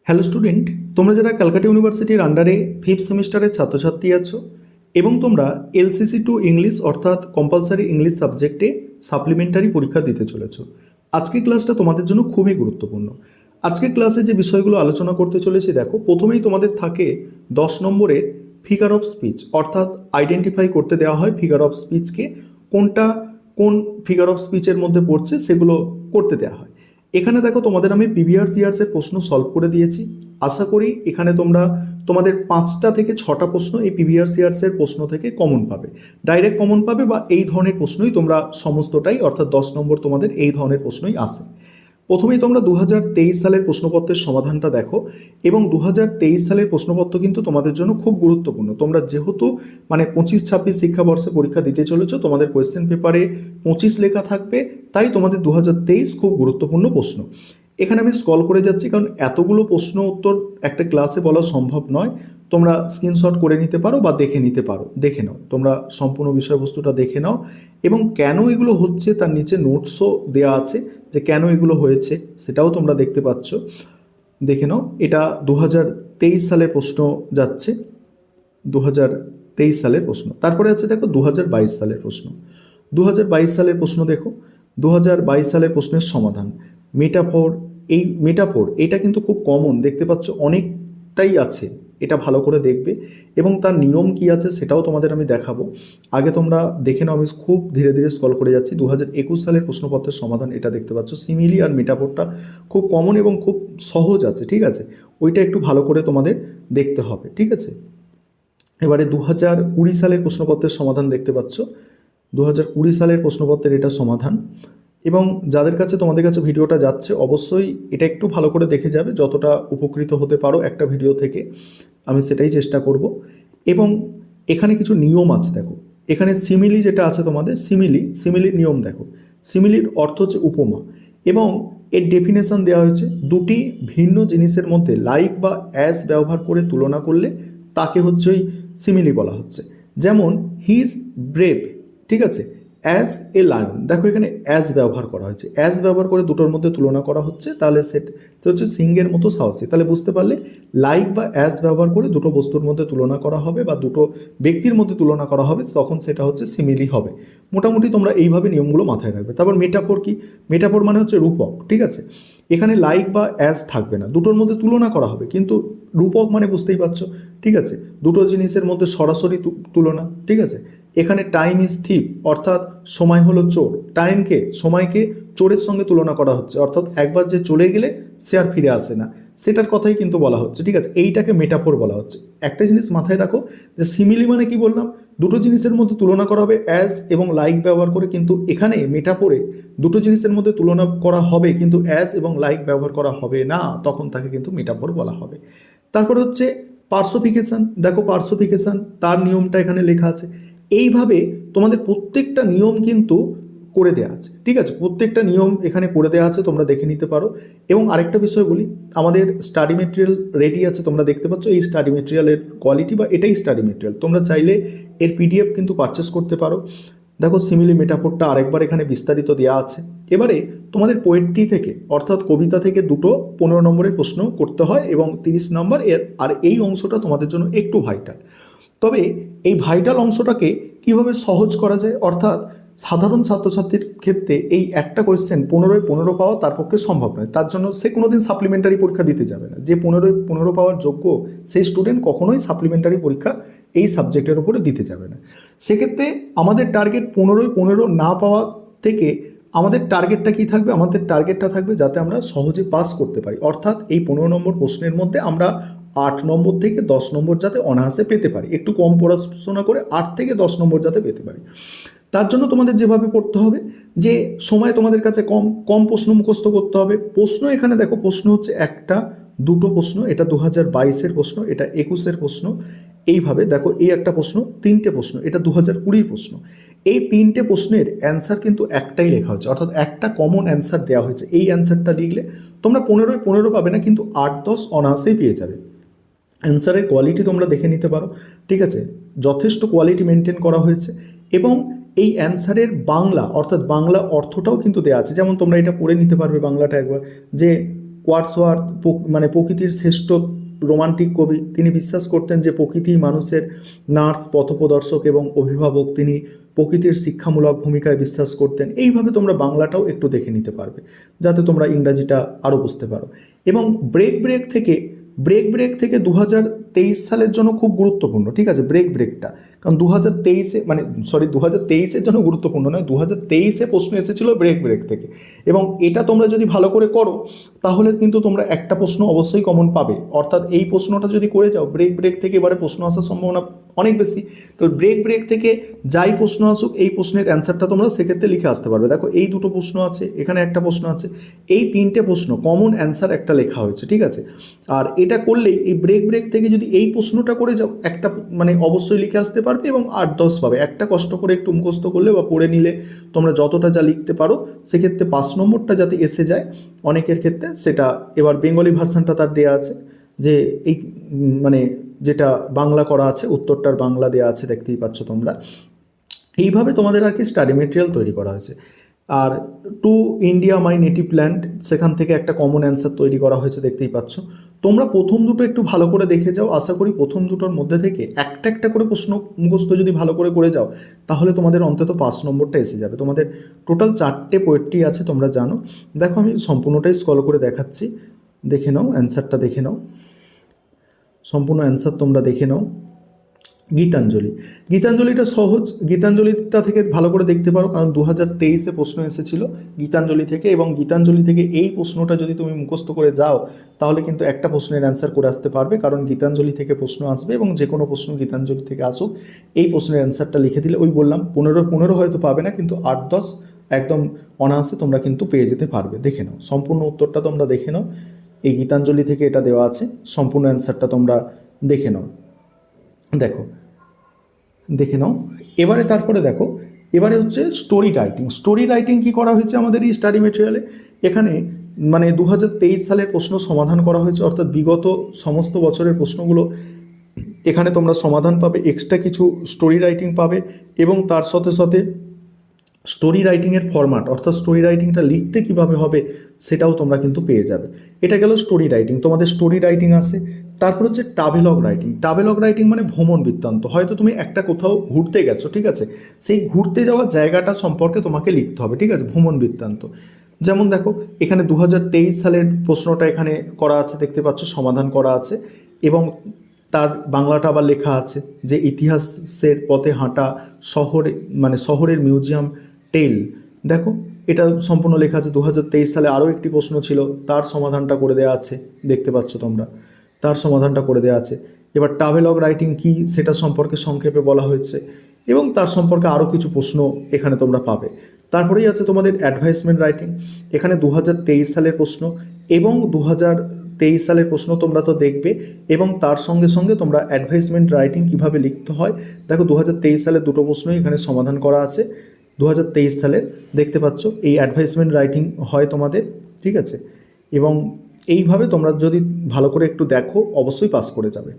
Hello student, তোমরা যারা ক্যালকাটা ইউনিভার্সিটির আন্ডারে ফিফথ সেমিস্টারের ছাত্রছাত্রী আছো এবং তোমরা এলসিসি টু ইংলিশ অর্থাৎ কম্পালসারি ইংলিশ সাবজেক্টে সাপ্লিমেন্টারি পরীক্ষা দিতে চলেছো। আজকের ক্লাসটা তোমাদের জন্য খুবই গুরুত্বপূর্ণ। আজকের ক্লাসে যে বিষয়গুলো আলোচনা করতে চলেছি, দেখো, প্রথমেই তোমাদের থাকে 10 নম্বরের ফিগার অফ স্পিচ, অর্থাৎ আইডেন্টিফাই করতে দেওয়া হয় ফিগার অফ স্পিচকে, কোনটা কোন ফিগার অফ স্পিচের মধ্যে পড়ছে সেগুলো করতে দেওয়া হয়। এখানে দেখো তোমাদের আমি প্রিভিয়াস ইয়ার্সের প্রশ্ন সলভ করে দিয়েছি। আশা করি এখানে তোমরা তোমাদের 5টা থেকে 6টা প্রশ্ন এই প্রিভিয়াস ইয়ার্সের প্রশ্ন থেকে কমন পাবে, ডাইরেক্ট কমন পাবে, বা এই ধরনের প্রশ্নই তোমরা সমস্তটাই, অর্থাৎ 10 নম্বর তোমাদের এই ধরনের প্রশ্নই আসে। প্রথমেই তোমরা 2023 সালের প্রশ্নপত্রের সমাধানটা দেখো, এবং 2023 সালের প্রশ্নপত্র কিন্তু তোমাদের জন্য খুব গুরুত্বপূর্ণ। তোমরা যেহেতু 25-26 শিক্ষাবর্ষে পরীক্ষা দিতে চলেছো, তোমাদের কোয়েশ্চেন পেপারে 25 লেখা থাকবে, তাই তোমাদের 2023 খুব গুরুত্বপূর্ণ প্রশ্ন। এখানে আমি স্ক্রল করে যাচ্ছি, কারণ এতগুলো প্রশ্ন উত্তর একটা ক্লাসে বলা সম্ভব নয়। তোমরা স্ক্রিনশট করে নিতে পারো বা দেখে নিতে পারো, দেখে নাও, তোমরা সম্পূর্ণ বিষয়বস্তুটা দেখে নাও, এবং কেন এগুলো হচ্ছে তার নিচে নোটসও দেওয়া আছে, যে কেন এগুলো হয়েছে সেটাও তোমরা দেখতে পাচ্ছ, দেখে নাও। এটা 2023 সালের প্রশ্ন যাচ্ছে, 2023 সালের প্রশ্ন। তারপরে আছে দেখো 2022 সালের প্রশ্ন। 2022 সালের প্রশ্ন দেখো, 2022 সালের প্রশ্নের সমাধান। মেটাফোর, এই মেটাফোর এটা কিন্তু খুব কমন, দেখতে পাচ্ছ অনেকটাই আছে, এটা ভালো করে দেখবে, এবং তার নিয়ম কি আছে সেটাও তোমাদের আমি দেখাবো। আগে তোমরা দেখে নাও, আমি খুব ধীরে ধীরে স্ক্রল করে যাচ্ছি। 2021 সালের প্রশ্নপত্রের সমাধান এটা দেখতে পাচ্ছ। সিমিলি আর মেটাফোরটা খুব কমন এবং খুব সহজ আছে, ঠিক আছে, ওইটা একটু ভালো করে তোমাদের দেখতে হবে, ঠিক আছে। এবারে 2020 সালের প্রশ্নপত্রের সমাধান দেখতে পাচ্ছ, 2020 সালের প্রশ্নপত্রের এটা সমাধান। এবং যাদের কাছে তোমাদের কাছে ভিডিওটা যাচ্ছে, অবশ্যই এটা একটু ভালো করে দেখে যাবে, যতটা উপকৃত হতে পারো একটা ভিডিও থেকে, আমি সেটাই চেষ্টা করব। এবং এখানে কিছু নিয়ম আছে, দেখো এখানে সিমিলি যেটা আছে তোমাদের, সিমিলির নিয়ম দেখো। সিমিলির অর্থ হচ্ছে উপমা, এবং এর ডেফিনেশন দেওয়া হয়েছে, দুটি ভিন্ন জিনিসের মধ্যে লাইক বা অ্যাজ ব্যবহার করে তুলনা করলে তাকে হচ্ছে ওই সিমিলি বলা হচ্ছে। যেমন হি ইজ ব্রেভ, ঠিক আছে, অ্যাজ এ লায়ন, দেখো এখানে অ্যাজ ব্যবহার করা হয়েছে, অ্যাজ ব্যবহার করে দুটোর মধ্যে তুলনা করা হচ্ছে, তাহলে সে হচ্ছে সিংহের মতো সাহসী। তাহলে বুঝতে পারলে লাইক বা অ্যাজ ব্যবহার করে দুটো বস্তুর মধ্যে তুলনা করা হবে বা দুটো ব্যক্তির মধ্যে তুলনা করা হবে, তখন সেটা হচ্ছে সিমিলি হবে। মোটামুটি তোমরা এইভাবে নিয়মগুলো মাথায় রাখবে। তারপর মেটাফোর কি? মেটাফোর মানে হচ্ছে রূপক, ঠিক আছে। এখানে লাইক বা অ্যাজ থাকবে না, দুটোর মধ্যে তুলনা করা হবে, কিন্তু রূপক মানে বুঝতেই পারছো, ঠিক আছে, দুটো জিনিসের মধ্যে সরাসরি তুলনা, ঠিক আছে। এখানে টাইম ইজ থিপ, অর্থাৎ সময় হলো চোর, সময়কে চোরের সঙ্গে তুলনা করা হচ্ছে, অর্থাৎ একবার যে চলে গেলে সে আর ফিরে আসে না, সেটার কথাই কিন্তু বলা হচ্ছে, ঠিক আছে। এইটাকে মেটাফোর বলা হচ্ছে। একটা জিনিস মাথায় রাখো, যে সিমিলি মানে কি বললাম, দুটো জিনিসের মধ্যে তুলনা করা হবে অ্যাজ এবং লাইক ব্যবহার করে, কিন্তু এখানে মেটাফোরে দুটো জিনিসের মধ্যে তুলনা করা হবে কিন্তু অ্যাজ এবং লাইক ব্যবহার করা হবে না, তখন তাকে কিন্তু মেটাফোর বলা হবে। তারপর হচ্ছে পার্সোফিকেশন, দেখো পার্সোফিকেশন তার নিয়মটা এখানে লেখা আছে। এইভাবে তোমাদের প্রত্যেকটা নিয়ম কিন্তু করে দেওয়া আছে, ঠিক আছে, প্রত্যেকটা নিয়ম এখানে করে দেওয়া আছে, তোমরা দেখে নিতে পারো। এবং আরেকটা বিষয় বলি, আমাদের স্টাডি মেটেরিয়াল রেডি আছে, তোমরা দেখতে পাচ্ছ এই স্টাডি মেটেরিয়ালের কোয়ালিটি, বা এটাই স্টাডি মেটেরিয়াল, তোমরা চাইলে এর পিডিএফ কিন্তু পারচেস করতে পারো। দেখো সিমিলি মেটাফোরটা আরেকবার এখানে বিস্তারিত দেওয়া আছে। এবারে তোমাদের পোয়েট্রি থেকে, অর্থাৎ কবিতা থেকে দুটো 15 নম্বরের প্রশ্ন করতে হয়, এবং 30 নম্বর এর। আর এই অংশটা তোমাদের জন্য একটু ভাইটাল। তবে এই ভাইটাল অংশটাকে কিভাবে সহজ করা যায়, অর্থাৎ সাধারণ ছাত্রছাত্রীর ক্ষেত্রে এই একটা কোয়েশ্চেন 15-15 পাওয়া তার পক্ষে সম্ভব নয়, তার জন্য সে কোনোদিন সাপ্লিমেন্টারি পরীক্ষা দিতে যাবে না। যে 15-15 পাওয়ার যোগ্য সেই স্টুডেন্ট কখনোই সাপ্লিমেন্টারি পরীক্ষা এই সাবজেক্টের উপরে দিতে যাবে না। সেক্ষেত্রে আমাদের টার্গেট 15-15 না পাওয়া থেকে আমাদের টার্গেটটা কী থাকবে? আমাদের টার্গেটটা থাকবে যাতে আমরা সহজে পাস করতে পারি, অর্থাৎ এই 15 নম্বর প্রশ্নের মধ্যে আমরা 8 নম্বর থেকে 10 নম্বর যাতে অনায়াসে পেতে পারি, একটু কম পড়াশোনা করে 8 থেকে 10 নম্বর যাতে পেতে পারি। তার জন্য তোমাদের যেভাবে পড়তে হবে, যে সময় তোমাদের কাছে কম প্রশ্ন মুখস্থ করতে হবে। প্রশ্ন এখানে দেখো, প্রশ্ন হচ্ছে একটা দুটো প্রশ্ন, এটা 2022-এর প্রশ্ন, এটা 21-এর প্রশ্ন। এইভাবে দেখো, এই একটা প্রশ্ন, 3টে প্রশ্ন, এটা 2020-র প্রশ্ন। এই 3টে প্রশ্নের অ্যান্সার কিন্তু একটাই লেখা হয়েছে, অর্থাৎ একটা কমন অ্যান্সার দেওয়া হয়েছে। এই অ্যান্সারটা লিখলে তোমরা 15-15 পাবে না, কিন্তু 8-10 অনায়াসেই পেয়ে যাবে। অ্যান্সারের কোয়ালিটি তোমরা দেখে নিতে পারো, ঠিক আছে, যথেষ্ট কোয়ালিটি মেনটেন করা হয়েছে। এবং এই অ্যান্সারের বাংলা, অর্থাৎ বাংলা অর্থটাও কিন্তু দেওয়া আছে, যেমন তোমরা এটা পড়ে নিতে পারবে বাংলাটা একবার, যে ওয়ার্ডসওয়ার্থ মানে প্রকৃতির শ্রেষ্ঠ রোমান্টিক কবি। তিনি বিশ্বাস করতেন যে প্রকৃতি মানুষের নার্স, পথপ্রদর্শক এবং অভিভাবক। তিনি প্রকৃতির শিক্ষামূলক ভূমিকায় বিশ্বাস করতেন। এইভাবে তোমরা বাংলাটাও একটু দেখে নিতে পারবে, যাতে তোমরা ইংরাজিটা আরও বুঝতে পারো। এবং ব্রেক থেকে 2023 সালের জন্য খুব গুরুত্বপূর্ণ, ঠিক আছে, ব্রেকটা। কারণ 2023-এ মানে 2023-এর জন্য গুরুত্বপূর্ণ নয়, 2023-এ প্রশ্ন এসেছিল ব্রেক থেকে। এবং এটা তোমরা যদি ভালো করে করো তাহলে কিন্তু তোমরা একটা প্রশ্ন অবশ্যই কমন পাবে। অর্থাৎ এই প্রশ্নটা যদি করে যাও, ব্রেক থেকে এবারে প্রশ্ন আসার সম্ভাবনা অনেক বেশি। তো ব্রেক থেকে যাই প্রশ্ন আসুক, এই প্রশ্নের অ্যান্সারটা তোমরা সেক্ষেত্রে লিখে আসতে পারবে। দেখো এই দুটো প্রশ্ন আছে, এখানে একটা প্রশ্ন আছে, এই তিনটে প্রশ্ন কমন অ্যান্সার একটা লেখা হয়েছে, ঠিক আছে। আর এটা করলেই এই ব্রেক থেকে যদি এই প্রশ্নটা করে যাও, একটা মানে অবশ্যই লিখে আসতে পারবে এবং 8-10 পাবে। একটা কষ্ট করে একটু মুখস্থ করলে বা পড়ে নিলে তোমরা যতটা যা লিখতে পারো, সেক্ষেত্রে 5 নম্বরটা যাতে এসে যায় অনেকের ক্ষেত্রে, সেটা এবার বেঙ্গলি ভার্সানটা তার দেওয়া আছে যে এই মানে যেটা বাংলা করা আছে, উত্তরটার বাংলা দেওয়া আছে, দেখতেই পাচ্ছ তোমরা। এইভাবে তোমাদের আর কি স্টাডি মেটেরিয়াল তৈরি করা হয়েছে। আর to India my native land, সেখান থেকে একটা কমন অ্যান্সার তৈরি করা হয়েছে, দেখতেই পাচ্ছ। তোমরা প্রথম দুটো একটু ভালো করে দেখে যাও। আশা করি প্রথম দুটোর মধ্যে থেকে একটা করে প্রশ্ন মুখস্থ যদি ভালো করে যাও, তাহলে তোমাদের অন্তত 5 নম্বরটা এসে যাবে। তোমাদের টোটাল 4টে পোয়েট্রি আছে, তোমরা জানো। দেখো আমি সম্পূর্ণটাই স্ক্রল করে দেখাচ্ছি, দেখে নাও অ্যান্সারটা, দেখে নাও সম্পূর্ণ অ্যান্সার তোমরা দেখে নাও। গীতাঞ্জলিটা সহজ, গীতাঞ্জলিটা থেকে ভালো করে দেখতে পারো, কারণ 2023-এ প্রশ্ন এসেছিল গীতাঞ্জলি থেকে। এবং গীতাঞ্জলি থেকে এই প্রশ্নটা যদি তুমি মুখস্থ করে যাও, তাহলে কিন্তু একটা প্রশ্নের অ্যান্সার করে আসতে পারবে, কারণ গীতাঞ্জলি থেকে প্রশ্ন আসবে। এবং যে কোনো প্রশ্ন গীতাঞ্জলি থেকে আসুক, এই প্রশ্নের অ্যান্সারটা লিখে দিলে, ওই বললাম 15 হয়তো পাবে না, কিন্তু 8-10 একদম অনায়াসে তোমরা কিন্তু পেয়ে যেতে পারবে। দেখে নাও সম্পূর্ণ উত্তরটা, তোমরা দেখে নাও। এই গীতাঞ্জলি থেকে এটা দেওয়া আছে, সম্পূর্ণ অ্যান্সারটা তোমরা দেখে নাও। দেখে নাও এবারে। তারপরে দেখো, এবারে হচ্ছে স্টোরি রাইটিং কী করা হয়েছে আমাদের এই স্টাডি মেটেরিয়ালে। এখানে মানে 2023 সালের প্রশ্ন সমাধান করা হয়েছে, অর্থাৎ বিগত সমস্ত বছরের প্রশ্নগুলো এখানে তোমরা সমাধান পাবে। এক্সট্রা কিছু স্টোরি রাইটিং পাবে এবং তার সাথে সাথে স্টোরি রাইটিংয়ের ফরম্যাট, অর্থাৎ স্টোরি রাইটিংটা লিখতে কীভাবে হবে সেটাও তোমরা কিন্তু পেয়ে যাবে। এটা গেল স্টোরি রাইটিং, তোমাদের স্টোরি রাইটিং আছে। তারপর হচ্ছে ট্রাভেলগ রাইটিং মানে ভ্রমণ বৃত্তান্ত। হয়তো তুমি একটা কোথাও ঘুরতে গেছো, ঠিক আছে, সেই ঘুরতে যাওয়ার জায়গাটা সম্পর্কে তোমাকে লিখতে হবে, ঠিক আছে, ভ্রমণ বৃত্তান্ত। যেমন দেখো এখানে 2023 সালের প্রশ্নটা এখানে করা আছে, দেখতে পাচ্ছ সমাধান করা আছে। এবং তার বাংলাটা আবার লেখা আছে যে ইতিহাসের পথে হাঁটা, শহরের মিউজিয়াম টেল। দেখো এটা সম্পূর্ণ লেখা আছে। 2023 সালে আরও একটি প্রশ্ন ছিল, তার সমাধানটা করে দেওয়া আছে, দেখতে পাচ্ছ তোমরা, তার সমাধানটা করে দেওয়া আছে। এবার ট্রাভেলগ রাইটিং কী সেটা সম্পর্কে সংক্ষেপে বলা হয়েছে এবং তার সম্পর্কে আরও কিছু প্রশ্ন এখানে তোমরা পাবে। তারপরেই আছে তোমাদের অ্যাডভাইসমেন্ট রাইটিং। এখানে 2023 সালের প্রশ্ন এবং 2023 সালের প্রশ্ন তোমরা তো দেখবে, এবং তার সঙ্গে সঙ্গে তোমরা অ্যাডভাইসমেন্ট রাইটিং কীভাবে লিখতে হয়, দেখো 2023 সালের দুটো প্রশ্নই এখানে সমাধান করা আছে। 2023 সালের দেখতে পাচ্ছ এই অ্যাডভাইসমেন্ট রাইটিং হয় তোমাদের, ঠিক আছে। এবং এইভাবে তোমরা যদি ভালো করে একটু দেখো, অবশ্যই পাস করে যাবে।